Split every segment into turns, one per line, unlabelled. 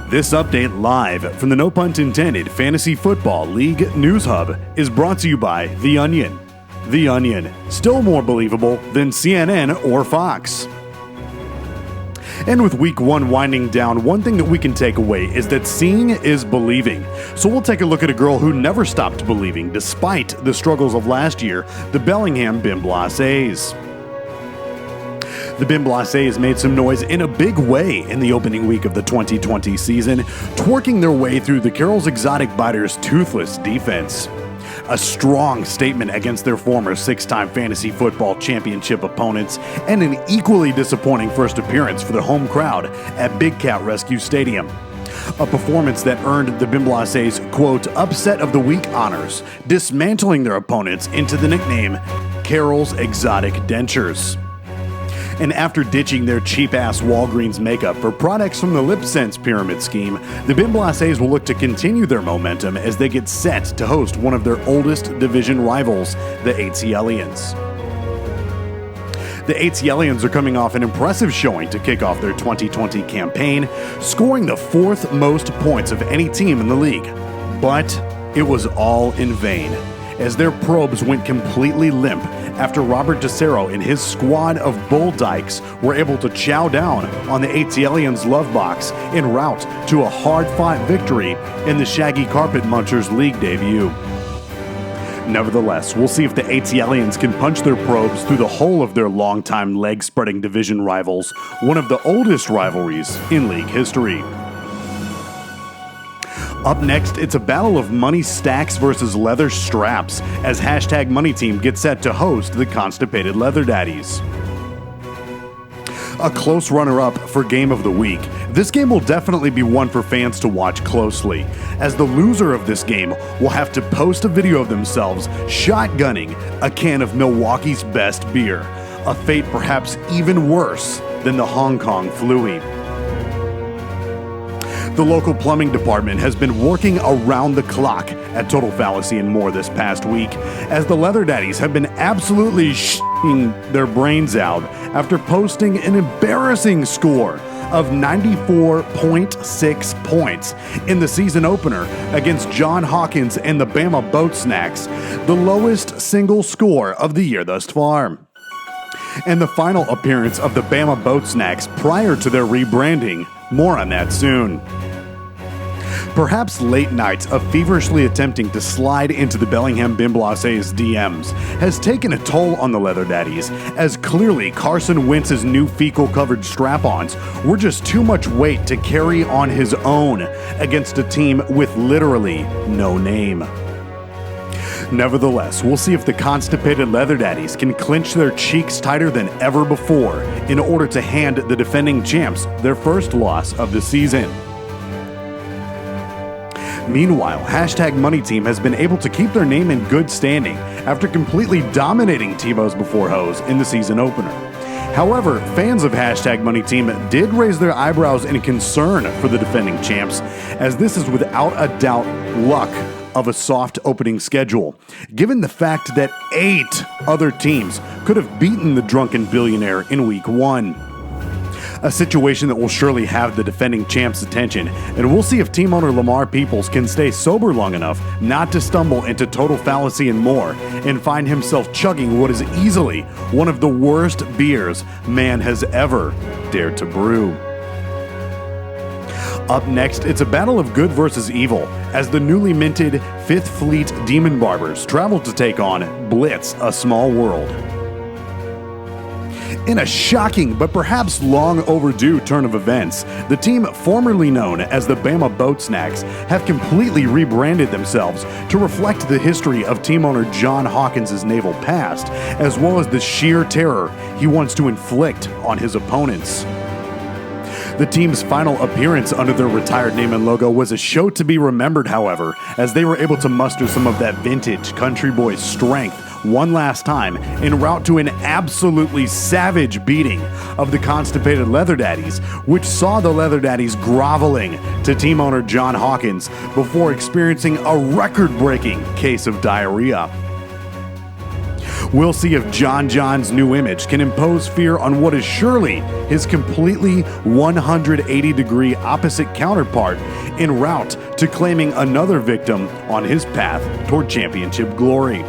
This update live from the No Punt Intended Fantasy Football League News Hub is brought to you by The Onion. The Onion, still more believable than CNN or Fox. And with week one winding down, one thing that we can take away is that seeing is believing. So we'll take a look at a girl who never stopped believing despite the struggles of last year, the Bellingham Bimblosses. The Bimblosses made some noise in a big way in the opening week of the 2020 season, twerking their way through the Carroll's Exotic Biters' toothless defense. A strong statement against their former six-time fantasy football championship opponents, and an equally disappointing first appearance for the home crowd at Big Cat Rescue Stadium. A performance that earned the Bimblosses, quote, upset of the week honors, dismantling their opponents into the nickname Carroll's Exotic Dentures. And after ditching their cheap-ass Walgreens makeup for products from the LipSense pyramid scheme, the Bimblosses will look to continue their momentum as they get set to host one of their oldest division rivals, the ATLians. The ATLians are coming off an impressive showing to kick off their 2020 campaign, scoring the fourth most points of any team in the league. But it was all in vain, as their probes went completely limp after Robert DeCero and his squad of bull dykes were able to chow down on the ATLians' love box en route to a hard-fought victory in the Shaggy Carpet Munchers League debut. Nevertheless, we'll see if the ATLians can punch their probes through the whole of their longtime leg-spreading division rivals, one of the oldest rivalries in league history. Up next, it's a battle of money stacks versus leather straps as Hashtag Money Team gets set to host the Constipated Leather Daddies. A close runner-up for Game of the Week. This game will definitely be one for fans to watch closely, as the loser of this game will have to post a video of themselves shotgunning a can of Milwaukee's best beer, a fate perhaps even worse than the Hong Kong Fluey. The local plumbing department has been working around the clock at Total Fallacy and More this past week, as the Leather Daddies have been absolutely shitting their brains out after posting an embarrassing score of 94.6 points in the season opener against John Hawkins and the Bama Boat Snacks, the lowest single score of the year thus far. And the final appearance of the Bama Boat Snacks prior to their rebranding. More on that soon. Perhaps late nights of feverishly attempting to slide into the Bellingham Bimblosses' DMs has taken a toll on the Leather Daddies, as clearly Carson Wentz's new fecal-covered strap-ons were just too much weight to carry on his own against a team with literally no name. Nevertheless, we'll see if the Constipated Leather Daddies can clench their cheeks tighter than ever before in order to hand the defending champs their first loss of the season. Meanwhile, Hashtag Money Team has been able to keep their name in good standing after completely dominating TiVo's Before Hoes in the season opener. However, fans of Hashtag Money Team did raise their eyebrows in concern for the defending champs, as this is without a doubt luck of a soft opening schedule, given the fact that 8 other teams could have beaten the drunken billionaire in week 1. A situation that will surely have the defending champs' attention, and we'll see if team owner Lamar Peoples can stay sober long enough not to stumble into Total Fallacy and More and find himself chugging what is easily one of the worst beers man has ever dared to brew. Up next, it's a battle of good versus evil, as the newly minted Fifth Fleet Demon Barbers travel to take on Blitz, A Small World. In a shocking but perhaps long overdue turn of events, the team formerly known as the Bama Boat Snacks have completely rebranded themselves to reflect the history of team owner John Hawkins' naval past, as well as the sheer terror he wants to inflict on his opponents. The team's final appearance under their retired name and logo was a show to be remembered, however, as they were able to muster some of that vintage country boy strength one last time en route to an absolutely savage beating of the Constipated Leather Daddies, which saw the Leather Daddies groveling to team owner John Hawkins before experiencing a record-breaking case of diarrhea. We'll see if John John's new image can impose fear on what is surely his completely 180-degree opposite counterpart en route to claiming another victim on his path toward championship glory.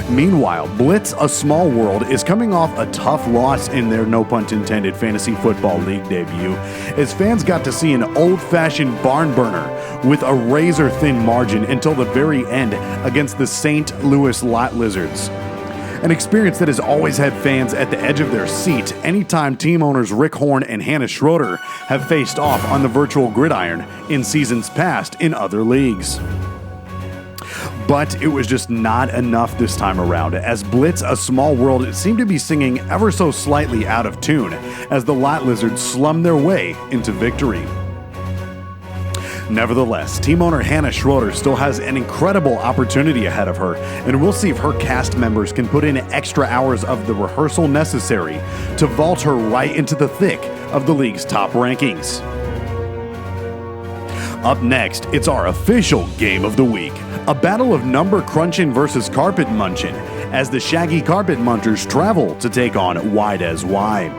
Meanwhile, Blitz, A Small World, is coming off a tough loss in their no pun intended Fantasy Football League debut, as fans got to see an old-fashioned barn burner with a razor-thin margin until the very end against the St. Louis Lot Lizards. An experience that has always had fans at the edge of their seat anytime team owners Rick Horn and Hannah Schroeder have faced off on the virtual gridiron in seasons past in other leagues. But it was just not enough this time around, as Blitz, A Small World seemed to be singing ever so slightly out of tune as the Lot Lizards slummed their way into victory. Nevertheless, team owner Hannah Schroeder still has an incredible opportunity ahead of her, and we'll see if her cast members can put in extra hours of the rehearsal necessary to vault her right into the thick of the league's top rankings. Up next, it's our official game of the week, a battle of number crunching versus carpet munching, as the Shaggy Carpet Munchers travel to take on Wide as Y.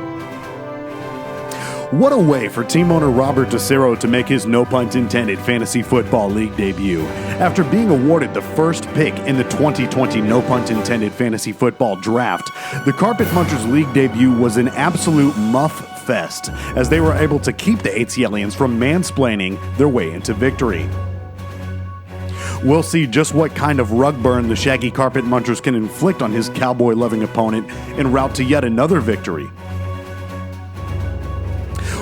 What a way for team owner Robert DeCero to make his no pun intended Fantasy Football League debut. After being awarded the first pick in the 2020 no pun intended Fantasy Football Draft, the Carpet Munchers League debut was an absolute muff fest, as they were able to keep the ATLians from mansplaining their way into victory. We'll see just what kind of rug burn the Shaggy Carpet Munchers can inflict on his cowboy-loving opponent en route to yet another victory.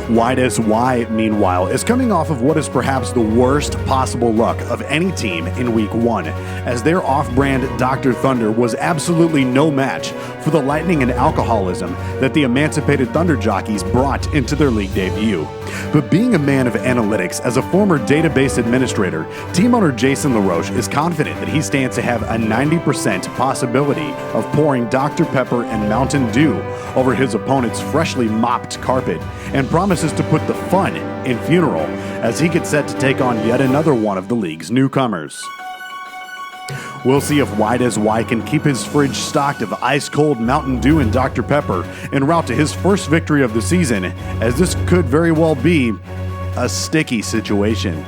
Wide as Y, meanwhile, is coming off of what is perhaps the worst possible luck of any team in Week 1, as their off-brand Dr. Thunder was absolutely no match for the lightning and alcoholism that the emancipated Thunder jockeys brought into their league debut. But being a man of analytics, as a former database administrator, team owner Jason LaRoche is confident that he stands to have a 90% possibility of pouring Dr. Pepper and Mountain Dew over his opponent's freshly mopped carpet, and promises to put the fun in funeral as he gets set to take on yet another one of the league's newcomers. We'll see if Wide as Y can keep his fridge stocked of ice-cold Mountain Dew and Dr. Pepper en route to his first victory of the season, as this could very well be a sticky situation.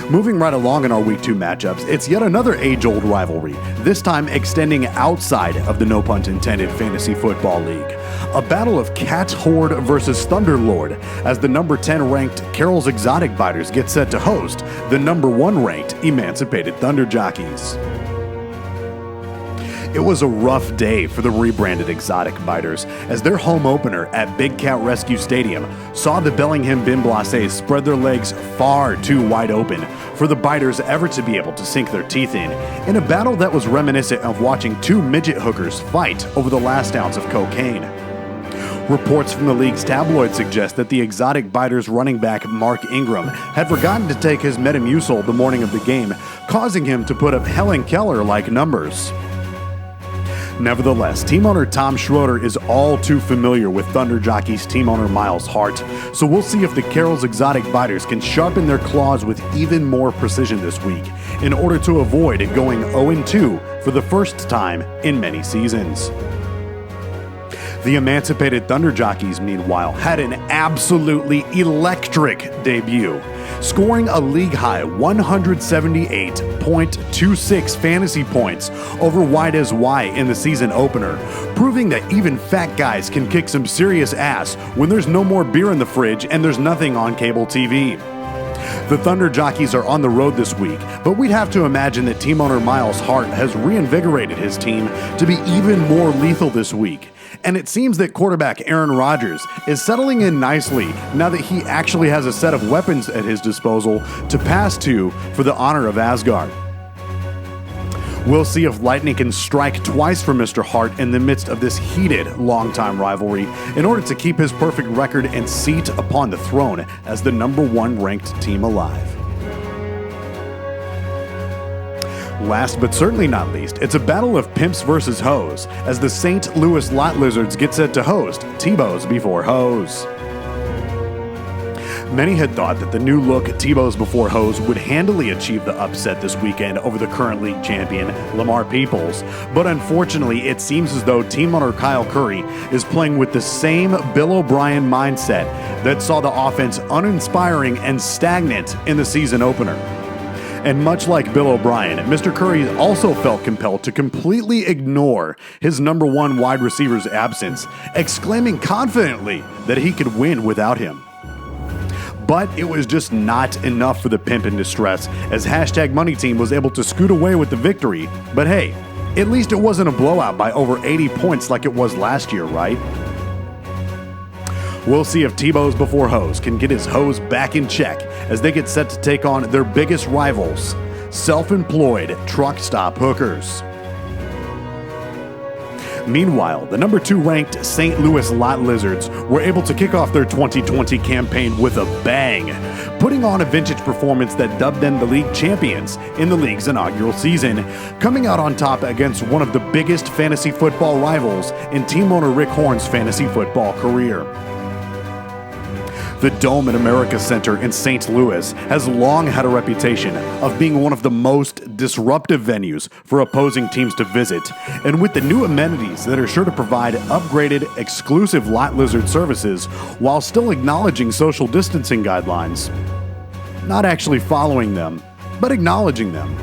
Moving right along in our Week 2 matchups, it's yet another age-old rivalry, this time extending outside of the no pun intended Fantasy Football League. A battle of Cat Horde versus Thunderlord, as the number 10 ranked Carroll's Exotic Biters get set to host the number 1 ranked Emancipated Thunder Jockeys. It was a rough day for the rebranded Exotic Biters, as their home opener at Big Cat Rescue Stadium saw the Bellingham Bin Blase spread their legs far too wide open for the Biters ever to be able to sink their teeth in a battle that was reminiscent of watching two midget hookers fight over the last ounce of cocaine. Reports from the league's tabloid suggest that the Exotic Biters running back Mark Ingram had forgotten to take his Metamucil the morning of the game, causing him to put up Helen Keller-like numbers. Nevertheless, team owner Tom Schroeder is all too familiar with Thunder Jockeys team owner Miles Hart, so we'll see if the Carroll's Exotic Biters can sharpen their claws with even more precision this week in order to avoid going 0-2 for the first time in many seasons. The Emancipated Thunder Jockeys, meanwhile, had an absolutely electric debut, scoring a league-high 178.26 fantasy points over Wide as Y in the season opener, proving that even fat guys can kick some serious ass when there's no more beer in the fridge and there's nothing on cable TV. The Thunder Jockeys are on the road this week, but we'd have to imagine that team owner Miles Hart has reinvigorated his team to be even more lethal this week. And it seems that quarterback Aaron Rodgers is settling in nicely now that he actually has a set of weapons at his disposal to pass to for the honor of Asgard. We'll see if lightning can strike twice for Mr. Hart in the midst of this heated longtime rivalry in order to keep his perfect record and seat upon the throne as the number 1 ranked team alive. Last but certainly not least, it's a battle of pimps versus hoes, as the St. Louis Lot Lizards get set to host Tebow's Before Hoes. Many had thought that the new look Tebow's Before Hose would handily achieve the upset this weekend over the current league champion, Lamar Peoples, but unfortunately it seems as though team owner Kyle Curry is playing with the same Bill O'Brien mindset that saw the offense uninspiring and stagnant in the season opener. And much like Bill O'Brien, Mr. Curry also felt compelled to completely ignore his number one wide receiver's absence, exclaiming confidently that he could win without him. But it was just not enough for the pimp in distress, as #MoneyTeam was able to scoot away with the victory. But hey, at least it wasn't a blowout by over 80 points like it was last year, right? We'll see if Tebow's Before Hose can get his hose back in check as they get set to take on their biggest rivals, self-employed truck stop hookers. Meanwhile, the number 2 ranked St. Louis Lot Lizards were able to kick off their 2020 campaign with a bang, putting on a vintage performance that dubbed them the league champions in the league's inaugural season, coming out on top against one of the biggest fantasy football rivals in team owner Rick Horn's fantasy football career. The Dome at America Center in St. Louis has long had a reputation of being one of the most disruptive venues for opposing teams to visit, and with the new amenities that are sure to provide upgraded, exclusive Lot Lizard services while still acknowledging social distancing guidelines. Not actually following them, but acknowledging them.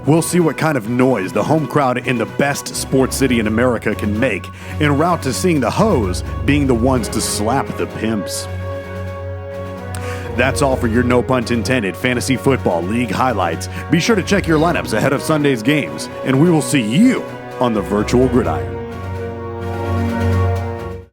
We'll see what kind of noise the home crowd in the best sports city in America can make en route to seeing the hoes being the ones to slap the pimps. That's all for your No Punt Intended Fantasy Football League highlights. Be sure to check your lineups ahead of Sunday's games, and we will see you on the virtual gridiron.